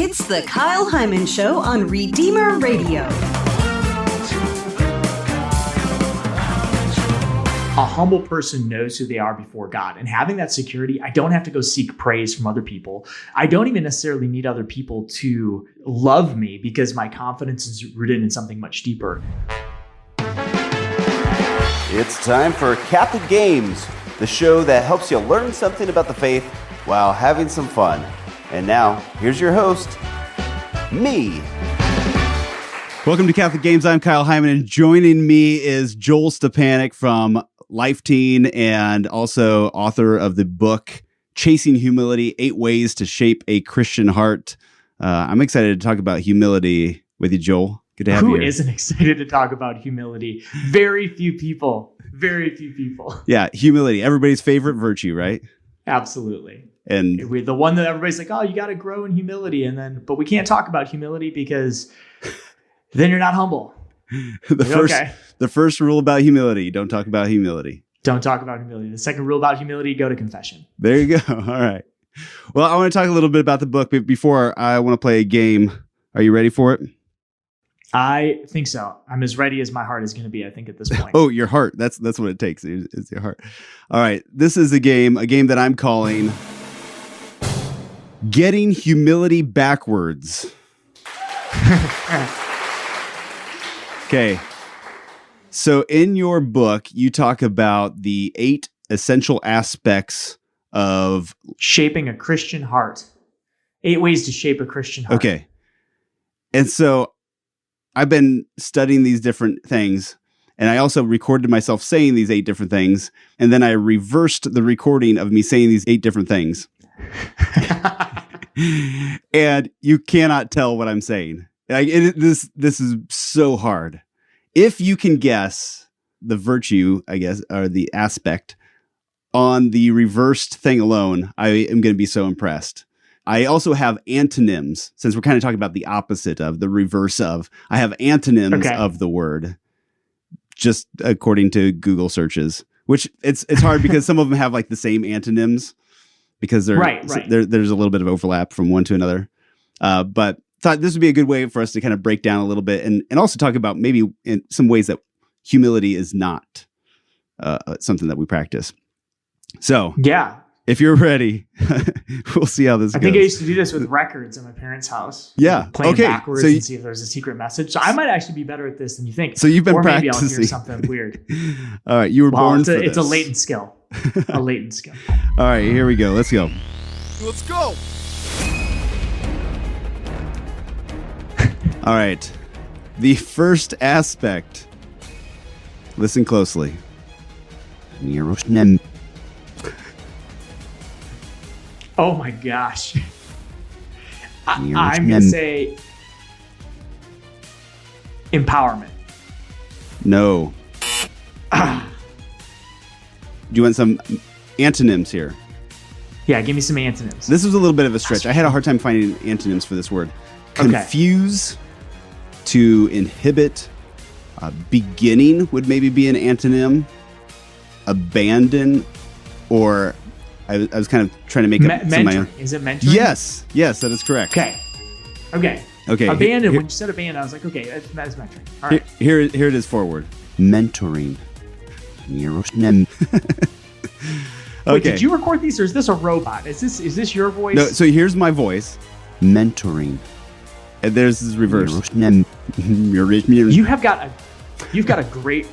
It's the Kyle Heimann Show on Redeemer Radio. A humble person knows who they are before God. And having that security, I don't have to go seek praise from other people. I don't even necessarily need other people to love me because my confidence is rooted in something much deeper. It's time for Catholic Games, the show that helps you learn something about the faith while having some fun. And now, here's your host, me. Welcome to Catholic Games. I'm Kyle Heimann, and joining me is Joel Stepanek from Life Teen and also author of the book Chasing Humility, 8 Ways to Shape a Christian Heart. I'm excited to talk about humility with you, Joel. Good to have you Who here. isn't excited to talk about humility? Very few people. Very few people. Yeah, humility, everybody's favorite virtue, right? Absolutely. And the one that everybody's like, oh, you got to grow in humility. But we can't talk about humility because then you're not humble. The first rule about humility, don't talk about humility. Don't talk about humility. The second rule about humility, go to confession. There you go. All right. Well, I want to talk a little bit about the book, but before I want to play a game. Are you ready for it? I think so. I'm as ready as my heart is going to be, I think, at this point. Oh, your heart. That's what it takes. It's your heart. All right. This is a game that I'm calling Getting Humility Backwards. Okay. So in your book, you talk about the 8 essential aspects of shaping a Christian heart. 8 ways to shape a Christian heart. Okay. And so I've been studying these different things, and I also recorded myself saying these 8 different things, and then I reversed the recording of me saying these 8 different things. And you cannot tell what I'm saying. This is so hard. If you can guess the virtue, I guess, or the aspect on the reversed thing alone, I am going to be so impressed. I also have antonyms, since we're kind of talking about the opposite of, the reverse of. I have antonyms of the word, just according to Google searches, which it's hard because some of them have like the same antonyms because they're right. There's a little bit of overlap from one to another. But thought this would be a good way for us to kind of break down a little bit and also talk about maybe in some ways that humility is not something that we practice. So yeah. If you're ready, we'll see how this goes. I think I used to do this with records in my parents' house. Yeah. Playing backwards and see if there's a secret message. So I might actually be better at this than you think. So you've been practicing. Maybe I'll hear something weird. All right. You were born for this. It's a latent skill. A latent skill. All right. Here we go. Let's go. Let's go. All right. The first aspect. Listen closely. Oh my gosh. I'm going to say empowerment. No. Do you want some antonyms here? Yeah, give me some antonyms. This was a little bit of a stretch. I had a hard time finding antonyms for this word. Confuse, to inhibit, beginning would maybe be an antonym, abandon, or I was kind of trying to make up some of my own. Is it mentoring? Yes, that is correct. Okay. Abandon. When you said abandon, I was like, okay, that's mentoring. All right. Here it is forward. Mentoring. Wait, did you record these, or is this a robot? Is this your voice? No. So here's my voice. Mentoring. And there's this reverse. You've got a great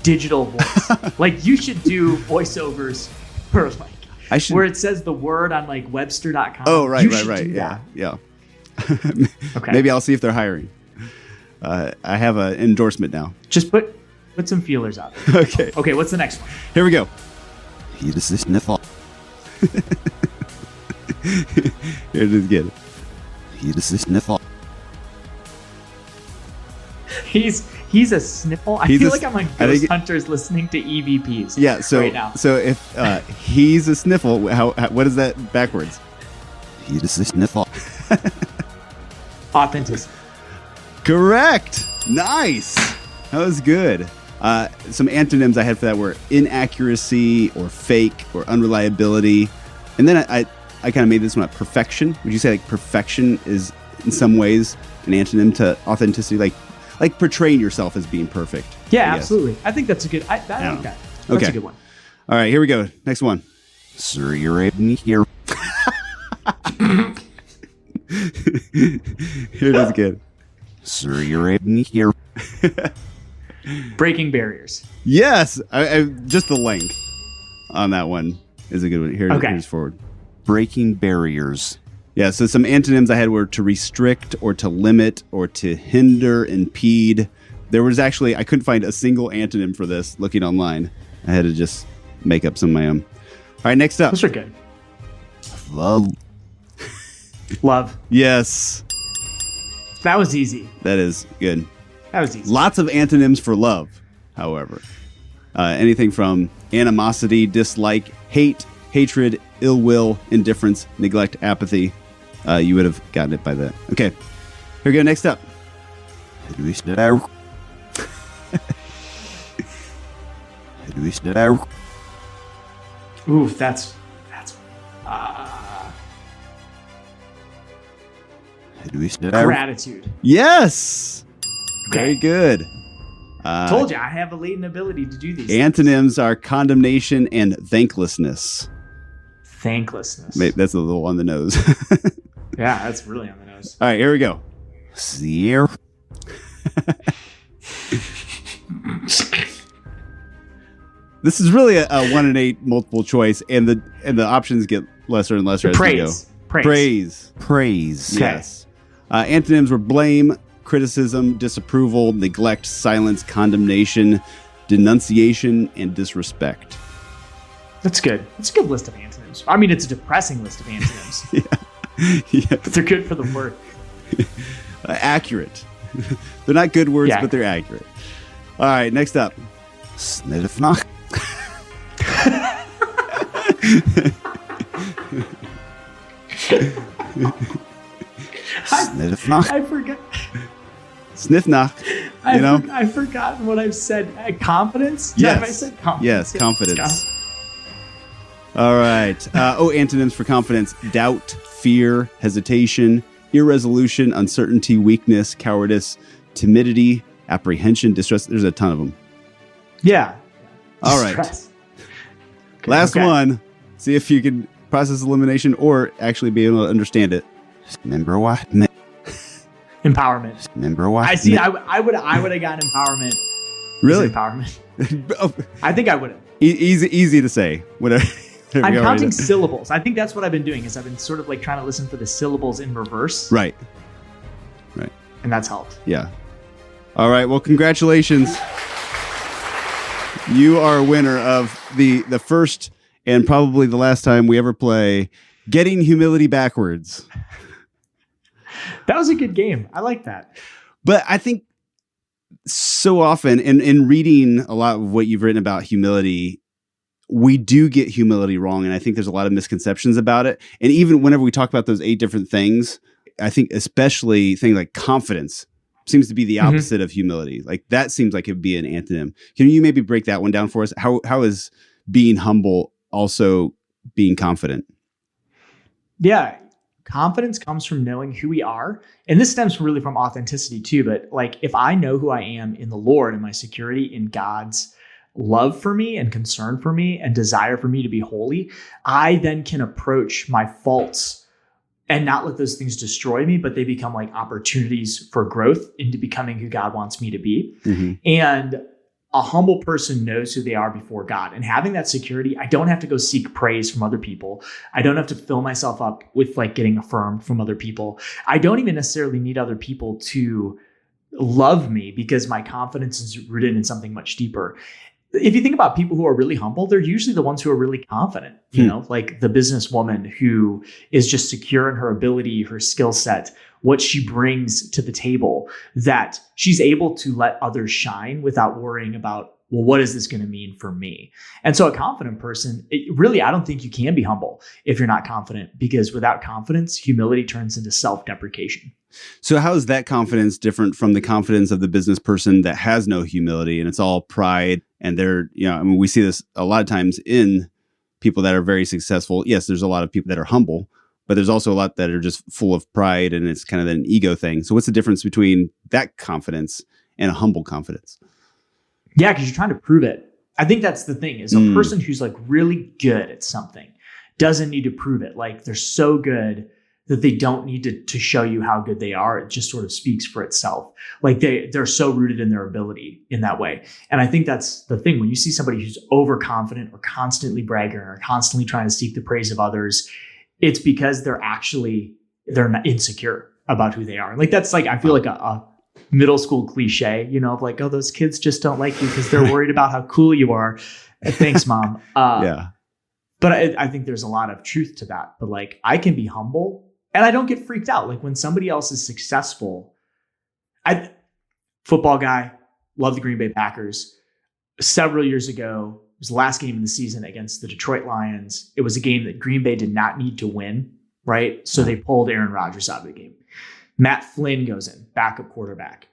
digital voice. Like you should do voiceovers for where it says the word on Webster.com. Oh, right. Yeah. Okay. Maybe I'll see if they're hiring. I have an endorsement now. Just put some feelers out. Okay. Okay. What's the next one? Here we go. Here it is again. He's a sniffle. I feel like I'm on Ghost Hunters listening to EVPs. Yeah. So right now. So if he's a sniffle, what is that backwards? He's a sniffle. Authenticity. Correct. Nice. That was good. Some antonyms I had for that were inaccuracy or fake or unreliability. And then I kind of made this one up. Perfection. Would you say like perfection is in some ways an antonym to authenticity? Like portraying yourself as being perfect. Yeah, absolutely. I think that's a good. I like that. That's a good one. All right, here we go. Next one. Sir, you're in here. Here it is again. Sir, you're in here. Breaking barriers. Yes, I just the length on that one is a good one. Here's forward. Breaking barriers. Yeah, so some antonyms I had were to restrict or to limit or to hinder, impede. There was actually, I couldn't find a single antonym for this looking online. I had to just make up some of my own. All right, next up. Those are good. Love. Love. Yes. That was easy. That is good. That was easy. Lots of antonyms for love, however. Anything from animosity, dislike, hate, hatred, ill will, indifference, neglect, apathy. You would have gotten it by that. Okay. Here we go. Next up. Ooh, that's gratitude. Yes. Okay. Very good. Told you I have a latent ability to do these. Antonyms are condemnation and thanklessness. Thanklessness. Maybe that's a little on the nose. Yeah, that's really on the nose. All right, here we go. Sierra. This is really a 1 in 8 multiple choice, and the options get lesser and lesser as we go. Praise. Praise. Yes. Antonyms were blame, criticism, disapproval, neglect, silence, condemnation, denunciation, and disrespect. That's good. That's a good list of antonyms. I mean, it's a depressing list of antonyms. Yeah. But they're good for the work. Accurate. They're not good words, Yeah. but they're accurate. All right, next up. Snedefnach. I forgot. Sniffnach. I've forgotten what I've said. Confidence? Yes. Have I said confidence? Yes, confidence. All right. Antonyms for confidence: doubt, fear, hesitation, irresolution, uncertainty, weakness, cowardice, timidity, apprehension, distress. There's a ton of them. Yeah. All right. Okay, Last one. See if you can process elimination or actually be able to understand it. Remember what? Empowerment. Remember what? I see. I would have gotten empowerment. Really? Empowerment. Oh, I think I would have. easy to say. Whatever. I'm counting syllables. I think that's what I've been doing. Is I've been sort of like trying to listen for the syllables in reverse. Right. And that's helped. Yeah. All right. Well, congratulations. You are a winner of the first and probably the last time we ever play Getting Humility Backwards. That was a good game. I like that. But I think so often in reading a lot of what you've written about humility, we do get humility wrong. And I think there's a lot of misconceptions about it. And even whenever we talk about those 8 different things, I think especially things like confidence seems to be the opposite of humility. Like that seems like it'd be an antonym. Can you maybe break that one down for us? How is being humble also being confident? Yeah. Confidence comes from knowing who we are. And this stems really from authenticity too. But like, if I know who I am in the Lord and my security in God's love for me and concern for me and desire for me to be holy, I then can approach my faults and not let those things destroy me, but they become like opportunities for growth into becoming who God wants me to be. Mm-hmm. And a humble person knows who they are before God. And having that security, I don't have to go seek praise from other people. I don't have to fill myself up with like getting affirmed from other people. I don't even necessarily need other people to love me because my confidence is rooted in something much deeper. If you think about people who are really humble, they're usually the ones who are really confident, you know, like the businesswoman who is just secure in her ability, her skill set, what she brings to the table, that she's able to let others shine without worrying about, well, what is this going to mean for me? And so a confident person, I don't think you can be humble if you're not confident, because without confidence, humility turns into self-deprecation. So how is that confidence different from the confidence of the business person that has no humility and it's all pride? And they're, we see this a lot of times in people that are very successful, yes, there's a lot of people that are humble, but there's also a lot that are just full of pride, and it's kind of an ego thing. So what's the difference between that confidence and a humble confidence? Yeah, because you're trying to prove it. I think that's the thing, is a person who's like really good at something doesn't need to prove it. Like they're so good that they don't need to show you how good they are. It just sort of speaks for itself. Like they're so rooted in their ability in that way. And I think that's the thing. When you see somebody who's overconfident or constantly bragging or constantly trying to seek the praise of others, it's because they're not insecure about who they are. Like that's like, I feel like a middle school cliche, of like, oh, those kids just don't like you because they're worried about how cool you are. Thanks, Mom. Yeah. But I think there's a lot of truth to that. But like, I can be humble and I don't get freaked out. Like when somebody else is successful, football guy, love the Green Bay Packers. Several years ago, it was the last game of the season against the Detroit Lions. It was a game that Green Bay did not need to win, right? So they pulled Aaron Rodgers out of the game. Matt Flynn goes in, backup quarterback,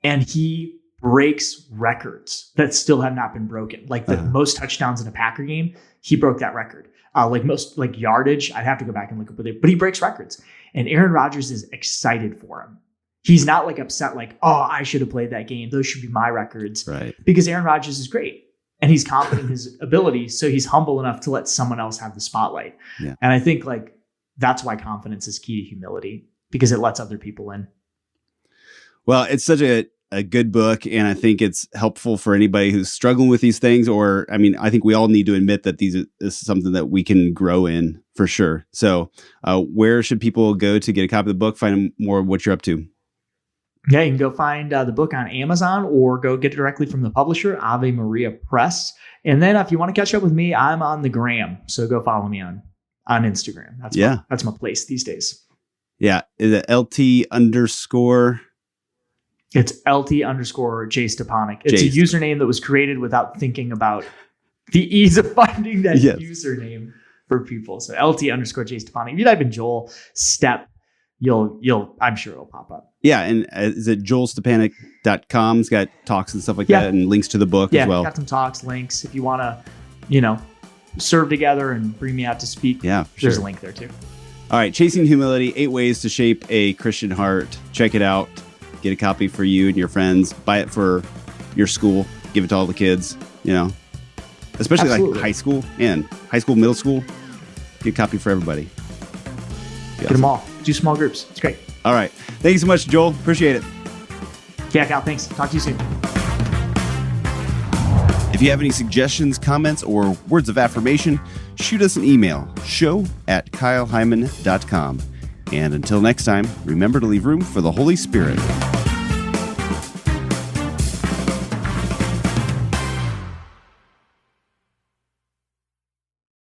and he breaks records that still have not been broken. Like the most touchdowns in a Packer game, he broke that record. Like most like yardage, I'd have to go back and look up with it, but he breaks records. And Aaron Rodgers is excited for him. He's not like upset, like, oh, I should have played that game. Those should be my records. Right. Because Aaron Rodgers is great and he's confident in his ability. So he's humble enough to let someone else have the spotlight. Yeah. And I think like that's why confidence is key to humility, because it lets other people in. Well, it's such a good book, and I think it's helpful for anybody who's struggling with these things. Or, I mean, I think we all need to admit that this is something that we can grow in for sure. So where should people go to get a copy of the book, find more of what you're up to? Yeah, you can go find the book on Amazon or go get it directly from the publisher, Ave Maria Press. And then if you want to catch up with me, I'm on the gram. So go follow me on Instagram. That's my place these days. Yeah. Is it LT_? It's LT_J Stepanek. It's a username that was created without thinking about the ease of finding that username for people. So LT_J Stepanek. If you type in Joel Step, you'll I'm sure it'll pop up. Yeah. And is it joelstepanek.com? It's got talks and stuff like that and links to the book as well. Yeah, got some talks, links. If you want to, serve together and bring me out to speak, there's a link there too. All right. Chasing Humility, 8 Ways to Shape a Christian Heart. Check it out. Get a copy for you and your friends. Buy it for your school. Give it to all the kids, especially like high school, middle school. Get a copy for everybody. Get them all. Do small groups. It's great. All right. Thank you so much, Joel. Appreciate it. Yeah, Cal. Thanks. Talk to you soon. If you have any suggestions, comments, or words of affirmation, shoot us an email, show@kyleheimann.com. And until next time, remember to leave room for the Holy Spirit.